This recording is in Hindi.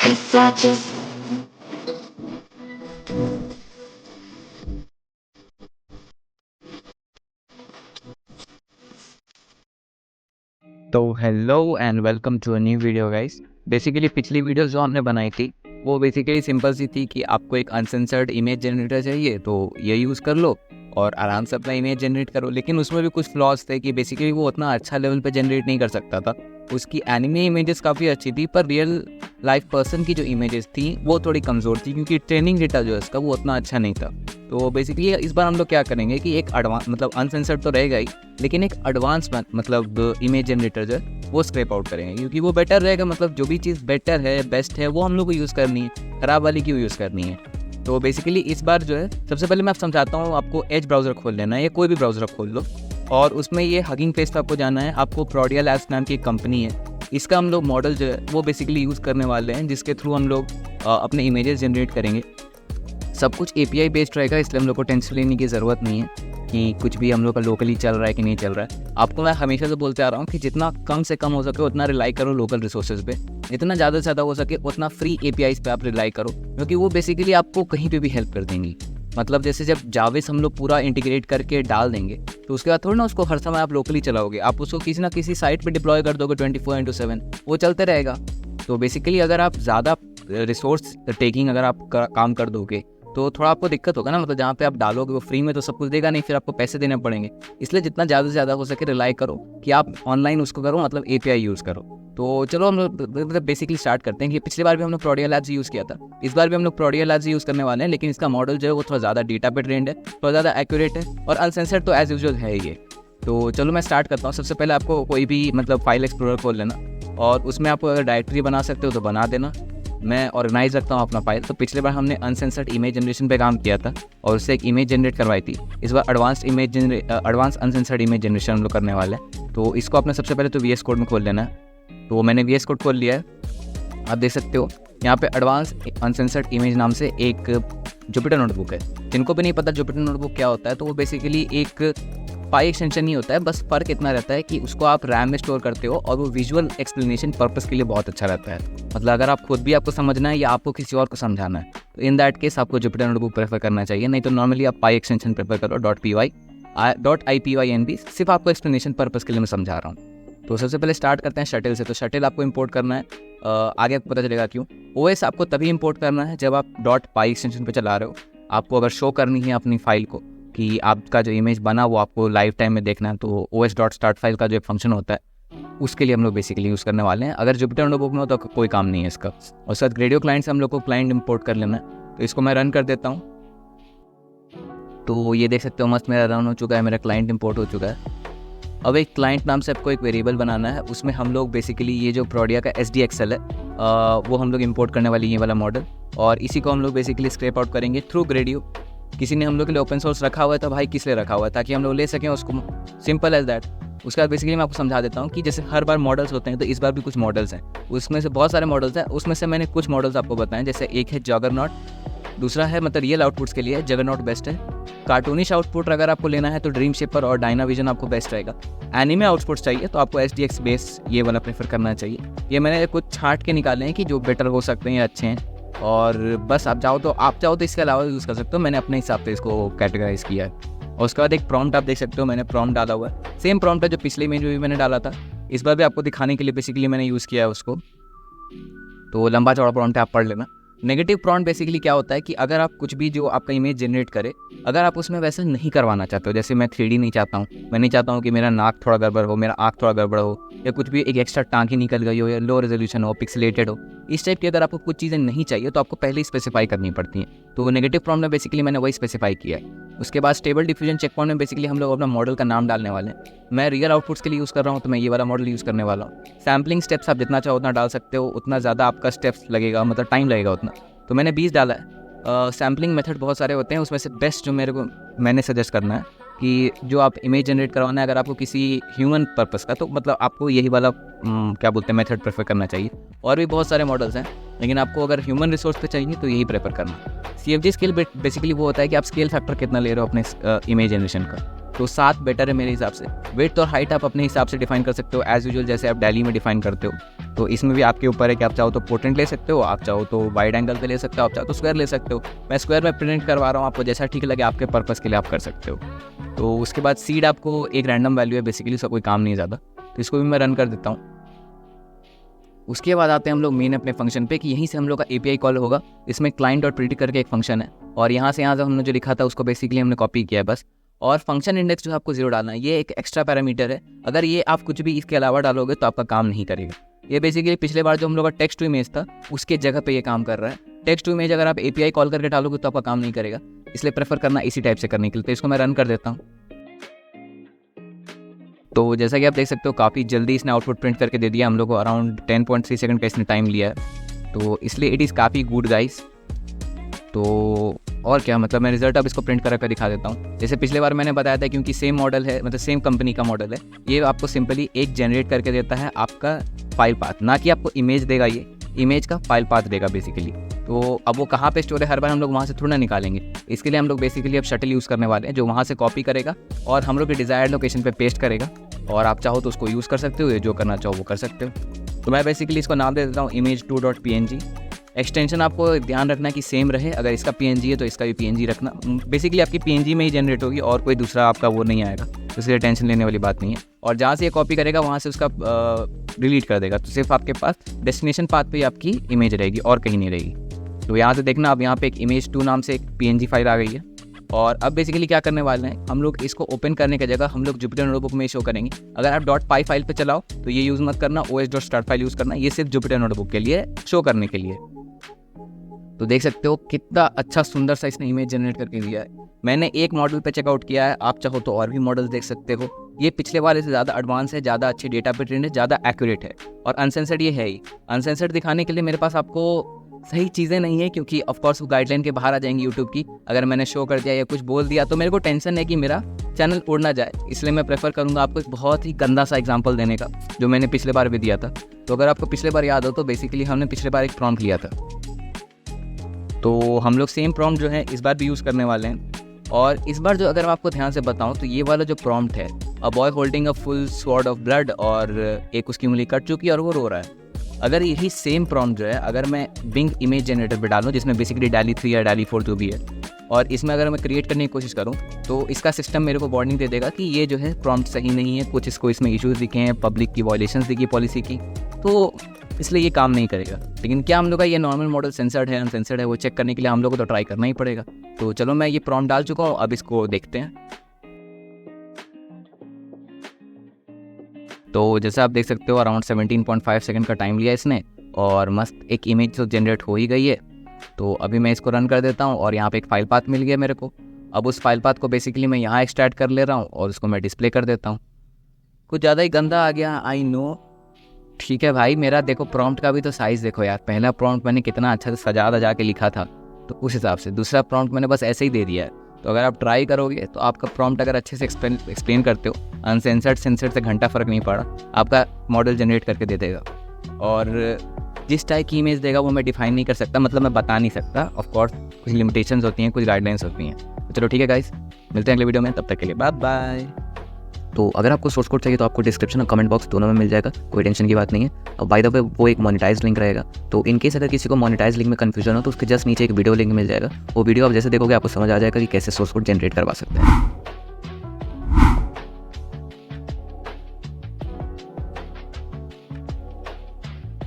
flashes. तो hello and welcome to a new video guys. Basically पिछली वीडियो जो हमने बनाई थी वो बेसिकली सिंपल सी थी कि आपको एक अनसेंसर्ड इमेज जनरेटर चाहिए तो ये यूज़ कर लो और आराम से अपना इमेज जनरेट करो। लेकिन उसमें भी कुछ फ्लॉज थे कि बेसिकली वो उतना अच्छा लेवल पे जनरेट नहीं कर सकता था। उसकी एनिमे इमेजेस काफ़ी अच्छी थी पर रियल लाइफ पर्सन की जो इमेजेस थी वो थोड़ी कमज़ोर थी क्योंकि ट्रेनिंग डेटा जो है उसका वो उतना अच्छा नहीं था। तो बेसिकली इस बार हम लोग क्या करेंगे कि एक एडवांस मतलब अनसेंसर्ड तो रहेगा ही, लेकिन एक एडवांस मतलब इमेज जनरेटर जो है वो स्क्रैप आउट करेंगे क्योंकि वो बेटर रहेगा। मतलब जो भी चीज़ बेटर है बेस्ट है वो हम लोग को यूज़ करनी है, ख़राब वाली क्यों यूज़ करनी है। तो बेसिकली इस बार जो है सबसे पहले मैं आप समझाता हूँ। आपको एज ब्राउज़र खोल लेना है या कोई भी ब्राउज़र खोल लो और उसमें ये हगिंग फेस पे आपको जाना है। आपको प्रोडिया लैब्स नाम की एक कंपनी है, इसका हम लोग मॉडल जो है वो बेसिकली यूज़ करने वाले हैं जिसके थ्रू हम लोग अपने इमेजेस जनरेट करेंगे। सब कुछ API बेस्ड रहेगा, इसलिए हम लोग को टेंशन लेने की ज़रूरत नहीं है कि कुछ भी हम लोग का लोकली चल रहा है कि नहीं चल रहा है। आपको मैं हमेशा से बोलते आ रहा हूँ कि जितना कम से कम हो सके उतना रिलाई करो लोकल रिसोर्सेज पे, जितना ज़्यादा से ज़्यादा हो सके उतना फ्री APIs पे आप रिलाई करो क्योंकि वो बेसिकली आपको कहीं पे भी हेल्प कर देंगी। मतलब जैसे जब जावेस हम लोग पूरा इंटीग्रेट करके डाल देंगे तो उसके बाद थोड़ी ना उसको हर समय आप लोकली चलाओगे, आप उसको किसी ना किसी साइट पे डिप्लॉय कर दोगे 24/7, वो चलते रहेगा। तो बेसिकली अगर आप ज़्यादा रिसोर्स टेकिंग अगर आप काम कर दोगे तो थोड़ा आपको दिक्कत होगा ना। मतलब जहाँ पे आप डालोगे वो फ्री में तो सब कुछ देगा नहीं, फिर आपको पैसे देने पड़ेंगे। इसलिए जितना ज़्यादा से ज़्यादा हो सके रिलाई करो कि आप ऑनलाइन उसको करो, मतलब API यूज़ करो। तो चलो हम लोग मतलब बेसिकली स्टार्ट करते हैं कि पिछली बार भी हम लोग प्रोडिया लैब्स यूज़ किया था, इस बार भी हम लोग प्रोडिया लैब्स यूज़ करने वाले हैं। लेकिन इसका मॉडल जो है वो थोड़ा ज़्यादा डेटा पे ट्रेंड है, थोड़ा ज़्यादा एक्यूरेट है और अनसेंसर्ड तो एज यूजुअल है ये। तो चलो मैं स्टार्ट करता हूँ। सबसे पहले आपको कोई भी मतलब फाइल एक्सप्लोरर खोल लेना और उसमें आप अगर डायरेक्टरी बना सकते हो तो बना देना। मैं ऑर्गेनाइज रखता हूँ अपना फाइल। तो पिछले बार हमने अनसेंसर्ड इमेज जनरेशन पे काम किया था और उससे एक इमेज जनरेट करवाई थी। इस बार एडवांस अनसेंसर्ड इमेज जनरेशन हम लोग करने वाले हैं। तो इसको अपने सबसे पहले तो VS कोड में खोल लेना है। तो मैंने VS कोड खोल लिया है, आप देख सकते हो यहाँ पे एडवांस अनसेंसर्ड इमेज नाम से एक जुपिटर नोटबुक है। जिनको भी नहीं पता जुपिटर नोटबुक क्या होता है, तो वो बेसिकली एक पाई एक्सटेंशन ही होता है। बस फ़र्क इतना रहता है कि उसको आप रैम में स्टोर करते हो और वो विजुअल एक्सप्लेनेशन पर्पस के लिए बहुत अच्छा रहता है। मतलब अगर आप खुद भी आपको समझना है या आपको किसी और को समझाना है तो इन दैट केस आपको जुपिटर नोटबुक प्रेफर करना चाहिए, नहीं तो नॉर्मली आप पाई एक्सटेंशन प्रेफर करो .ipynb। सिर्फ आपको एक्सप्लेनेशन पर्पस के लिए मैं समझा रहा हूँ। तो सबसे पहले स्टार्ट करते हैं शटल से। तो शटल आपको इंपोर्ट करना है, आगे आपको पता चलेगा क्यों। OS आपको तभी इंपोर्ट करना है जब आप .py एक्सटेंशन पे चला रहे हो। आपको अगर शो करनी है अपनी फाइल को कि आपका जो इमेज बना वो आपको लाइव टाइम में देखना है, तो os.start फाइल का जो एक फंक्शन होता है उसके लिए हम लोग बेसिकली यूज़ करने वाले हैं। अगर जुपिटर नोटबुक में हो तो कोई काम नहीं है इसका। और साथ ग्रेडियो क्लाइंट से हम लोग को क्लाइंट इंपोर्ट कर लेना है। तो इसको मैं रन कर देता हूँ। तो ये देख सकते हो मस्त मेरा रन हो चुका है, मेरा क्लाइंट इंपोर्ट हो चुका है। अब एक क्लाइंट नाम से आपको एक वेरिएबल बनाना है, उसमें हम लोग बेसिकली ये जो प्रोडिया का SDXL है वो हम लोग इंपोर्ट करने वाली ये वाला मॉडल, और इसी को हम लोग बेसिकली स्क्रैप आउट करेंगे थ्रू ग्रेडियो। किसी ने हम लोग के लिए ओपन सोर्स रखा हुआ है तो भाई किस लिए रखा हुआ है, ताकि हम लोग ले सकें उसको, सिंपल एज दैट। उसके बाद बेसिकली मैं आपको समझा देता हूँ कि जैसे हर बार मॉडल्स होते हैं तो इस बार भी कुछ मॉडल्स हैं। उसमें से बहुत सारे मॉडल्स हैं, उसमें से मैंने कुछ मॉडल्स आपको बताएं। जैसे एक है जगरनॉट, दूसरा है मतलब रियल आउटपुट्स के लिए जगरनॉट बेस्ट है। कार्टूनिश आउटपुट अगर आपको लेना है तो ड्रीम शेपर और डायनाविजन आपको बेस्ट रहेगा। एनिमे आउटपुट्स चाहिए तो आपको SDX बेस ये वाला प्रेफर करना चाहिए। ये मैंने कुछ छांट के निकाले हैं कि जो बेटर हो सकते हैं या अच्छे हैं, और बस आप चाहो तो इसके अलावा यूज़ कर सकते हो। मैंने अपने हिसाब से इसको कैटेगराइज किया है। और उसके बाद एक प्रॉम्प्ट आप देख सकते हो, मैंने प्रॉम्प्ट डाला हुआ है। सेम प्रॉम्प्ट है जो पिछले इमेज में भी मैंने डाला था, इस बार भी आपको दिखाने के लिए बेसिकली मैंने यूज़ किया है उसको। तो लंबा चौड़ा प्रॉम्प्ट है, आप पढ़ लेना। नेगेटिव प्रॉम्प्ट बेसिकली क्या होता है कि अगर आप कुछ भी जो आपका इमेज जनरेट करे, अगर आप उसमें वैसा नहीं करवाना चाहते हो, जैसे मैं 3D नहीं चाहता हूँ, मैं नहीं चाहता हूँ कि मेरा नाक थोड़ा गड़बड़ हो, मेरा आँख थोड़ा गड़बड़ हो, या कुछ भी एक एक्स्ट्रा टाँग ही निकल गई हो, या लो रेजोल्यूशन हो, पिक्सेलेटेड हो, इस टाइप की अगर आपको कुछ चीज़ें नहीं चाहिए तो आपको पहले ही स्पेसिफाई करनी पड़ती हैं। तो नेगेटिव प्रॉम्प्ट में बेसिकली मैंने वही स्पेसिफाई किया है। उसके बाद स्टेबल डिफ्यूजन चेक पॉइंट में बेसिकली हम लोग अपना मॉडल का नाम डालने वाले हैं। मैं रियल आउटपुट्स के लिए यूज़ कर रहा हूँ तो मैं ये वाला मॉडल यूज़ करने वाला हूँ। सैम्पलिंग स्टेप्स आप जितना चाहो उतना डाल सकते हो, उतना ज़्यादा आपका स्टेप्स लगेगा, मतलब टाइम लगेगा उतना। तो मैंने 20 डाला है। सैम्पलिंग मेथड बहुत सारे होते हैं, उसमें से बेस्ट जो मैंने सजेस्ट करना है कि जो आप इमेज जनरेट करवाना है अगर आपको किसी ह्यूमन पर्पस का, तो मतलब आपको यही वाला क्या बोलते हैं मेथड प्रेफर करना चाहिए। और भी बहुत सारे मॉडल्स हैं, लेकिन आपको अगर ह्यूमन रिसोर्स पे चाहिए तो यही प्रेफर करना। CFG स्केल बेसिकली वो होता है कि आप स्केल फैक्टर कितना ले रहे हो अपने इमेज जनरेशन का। तो 7 बेटर है मेरे हिसाब से। विड्थ और हाइट आप अपने हिसाब से डिफाइन कर सकते हो एज़ यूजुअल, जैसे आप डेली में डिफाइन करते हो। तो इसमें भी आपके ऊपर है कि आप चाहो तो पोर्ट्रेट ले सकते हो, आप चाहो तो वाइड एंगल पे ले सकते हो, आप चाहो तो स्क्वायर ले सकते हो। मैं स्क्वायर में प्रिंट करवा रहा हूँ, आपको जैसा ठीक लगे आपके पर्पज़ के लिए आप कर सकते हो। तो उसके बाद सीड आपको एक रैंडम वैल्यू है बेसिकली, उसका कोई काम नहीं है ज़्यादा, तो इसको भी मैं रन कर देता हूँ। उसके बाद आते हैं हम लोग मेन अपने फंक्शन पे कि यहीं से हम लोग का API कॉल होगा। इसमें क्लाइंट डॉट प्रिडिक्ट करके एक फंक्शन है, और यहाँ से हमने जो लिखा था उसको बेसिकली हमने कॉपी किया है बस। और फंक्शन इंडेक्स जो आपको 0 डालना है, ये एक एक्स्ट्रा पैरामीटर है। अगर ये आप कुछ भी इसके अलावा डालोगे तो आपका काम नहीं करेगा। ये बेसिकली पिछले बार जो हम लोग का टेक्स्ट टू इमेज था उसके जगह पे ये काम कर रहा है। टेक्स्ट टू इमेज अगर आप API कॉल करके डालोगे तो आपका काम नहीं करेगा, इसलिए प्रेफर करना इसी टाइप से करने के लिए। तो इसको मैं रन कर देता हूँ। तो जैसा कि आप देख सकते हो काफ़ी जल्दी इसने आउटपुट प्रिंट करके दे दिया हम लोग को। अराउंड 10.3 सेकंड का इसने टाइम लिया है, तो इसलिए इट इज़ काफ़ी गुड गाइस। तो और क्या, मतलब मैं रिजल्ट अब इसको प्रिंट करके दिखा देता हूँ। जैसे पिछले बार मैंने बताया था, क्योंकि सेम मॉडल है, मतलब सेम कंपनी का मॉडल है, ये आपको सिंपली एक जनरेट करके देता है आपका फाइल पाथ, ना कि आपको इमेज देगा, ये इमेज का फाइल पाथ देगा बेसिकली। तो अब वो कहाँ पे स्टोर है हर बार हम लोग वहाँ से थोड़ा ना निकालेंगे। इसके लिए हम लोग बेसिकली अब शटल यूज़ करने वाले हैं, जो वहाँ से कॉपी करेगा और हम लोग के डिज़ायर्ड लोकेशन पे पेस्ट करेगा। और आप चाहो तो उसको यूज़ कर सकते हो, जो करना चाहो वो कर सकते हो। तो मैं बेसिकली इसको नाम दे देता हूँ image2.png। एक्सटेंशन आपको ध्यान रखना कि सेम रहे, अगर इसका PNG है तो इसका भी PNG रखना। बेसिकली आपकी PNG में ही जनरेट होगी और कोई दूसरा आपका वो नहीं आएगा, तो इसलिए टेंशन लेने वाली बात नहीं है। और जहाँ से ये कॉपी करेगा वहाँ से उसका डिलीट कर देगा, तो सिर्फ आपके पास डेस्टिनेशन पाथ पे आपकी इमेज रहेगी और कहीं नहीं रहेगी। तो यहाँ से देखना, अब यहाँ पे एक image2 नाम से एक PNG फाइल आ गई है। और अब बेसिकली क्या करने वाले हैं हम लोग, इसको ओपन करने की जगह हम लोग जुपिटर नोटबुक में शो करेंगे। अगर आप .py फाइल पे चलाओ तो ये यूज़ मत करना, os.start फाइल यूज़ करना, ये सिर्फ जुपिटर नोटबुक के लिए शो करने के लिए। तो देख सकते हो कितना अच्छा सुंदर सा इसने इमेज जनरेट करके दिया है। मैंने एक मॉडल पे चेकआउट किया है, आप चाहो तो और भी मॉडल देख सकते हो। ये पिछले वाले से ज़्यादा एडवांस है, ज़्यादा अच्छी डेटा पे ट्रेंड है, ज़्यादा एक्यूरेट है। और अनसेंसर्ड ये है ही। अनसेंसर्ड दिखाने के लिए मेरे पास आपको सही चीज़ें नहीं है, क्योंकि ऑफकोर्स वो गाइडलाइन के बाहर आ जाएंगी यूट्यूब की। अगर मैंने शो कर दिया या कुछ बोल दिया तो मेरे को टेंशन है कि मेरा चैनल उड़ ना जाए, इसलिए मैं प्रेफर करूँगा आपको एक बहुत ही गंदा सा एग्जांपल देने का, जो मैंने पिछले बार भी दिया था। तो अगर आपको पिछले बार याद हो तो बेसिकली हमने पिछले बार एक प्रॉम्प्ट लिया था, तो हम लोग सेम प्रॉम्प्ट जो है इस बार भी यूज़ करने वाले हैं। और इस बार जो अगर मैं आपको ध्यान से बताऊं तो ये वाला जो प्रॉम्प्ट है, a boy holding a full sword of blood, और एक उसकी उंगली कट चुकी है और वो रो रहा है। अगर यही सेम प्रॉम्प्ट जो है अगर मैं बिंग इमेज जनरेटर पे डालूं, जिसमें बेसिकली DALL-E 3 या DALL-E 4 जो भी है, और इसमें अगर मैं क्रिएट करने की कोशिश करूं तो इसका सिस्टम मेरे को वार्निंग दे देगा कि ये जो है प्रॉम्प्ट सही नहीं है, कुछ इसको इसमें इश्यूज़ दिखे हैं, पब्लिक की वायलेशंस दिखी पॉलिसी की, तो इसलिए ये काम नहीं करेगा। लेकिन क्या हम लोग का ये नॉर्मल मॉडल सेंसर्ड है अनसेंसर्ड है वो चेक करने के लिए हम लोग को तो ट्राई करना ही पड़ेगा। तो चलो मैं ये प्रॉम्प्ट डाल चुका हूँ, अब इसको देखते हैं। तो जैसे आप देख सकते हो अराउंड 17.5 सेकंड का टाइम लिया इसने, और मस्त एक इमेज तो जनरेट हो ही गई है। तो अभी मैं इसको रन कर देता हूँ और यहाँ पे एक फाइल पाथ मिल गया मेरे को। अब उस फाइल पाथ को बेसिकली मैं यहाँ एक्सट्रैक्ट कर ले रहा हूँ और उसको मैं डिस्प्ले कर देता हूँ। कुछ ज़्यादा ही गंदा आ गया, आई नो। ठीक है भाई, मेरा देखो प्रॉम्प्ट का भी तो साइज़ देखो यार। पहला प्रॉम्प्ट मैंने कितना अच्छा से सजा के लिखा था, तो उस हिसाब से दूसरा प्रॉम्प्ट मैंने बस ऐसे ही दे दिया है। तो अगर आप ट्राई करोगे तो आपका प्रॉम्प्ट अगर अच्छे से एक्सप्लेन करते हो, अनसेंसर्ड सेंसर्ड से घंटा फ़र्क नहीं पड़ा, आपका मॉडल जनरेट करके दे देगा। और जिस टाइप की इमेज देगा वो मैं डिफाइन नहीं कर सकता, मतलब मैं बता नहीं सकता। ऑफ कोर्स कुछ लिमिटेशंस होती हैं, कुछ गाइडलाइंस होती हैं। तो चलो ठीक है गाइस, मिलते हैं अगले वीडियो में, तब तक के लिए बाय बाय। तो अगर आपको सोर्स कोड चाहिए तो आपको डिस्क्रिप्शन और कमेंट बॉक्स दोनों में मिल जाएगा, कोई टेंशन की बात नहीं है। और बाय द वे वो एक मोनेटाइज लिंक रहेगा, तो इन केस अगर किसी को मोनेटाइज लिंक में कन्फ्यूजन हो तो उसके जस्ट नीचे एक वीडियो लिंक मिल जाएगा। वो वीडियो आप जैसे देखोगे आपको समझ आ जाएगा कि कैसे सोर्स कोड जनरेट करवा सकते हैं।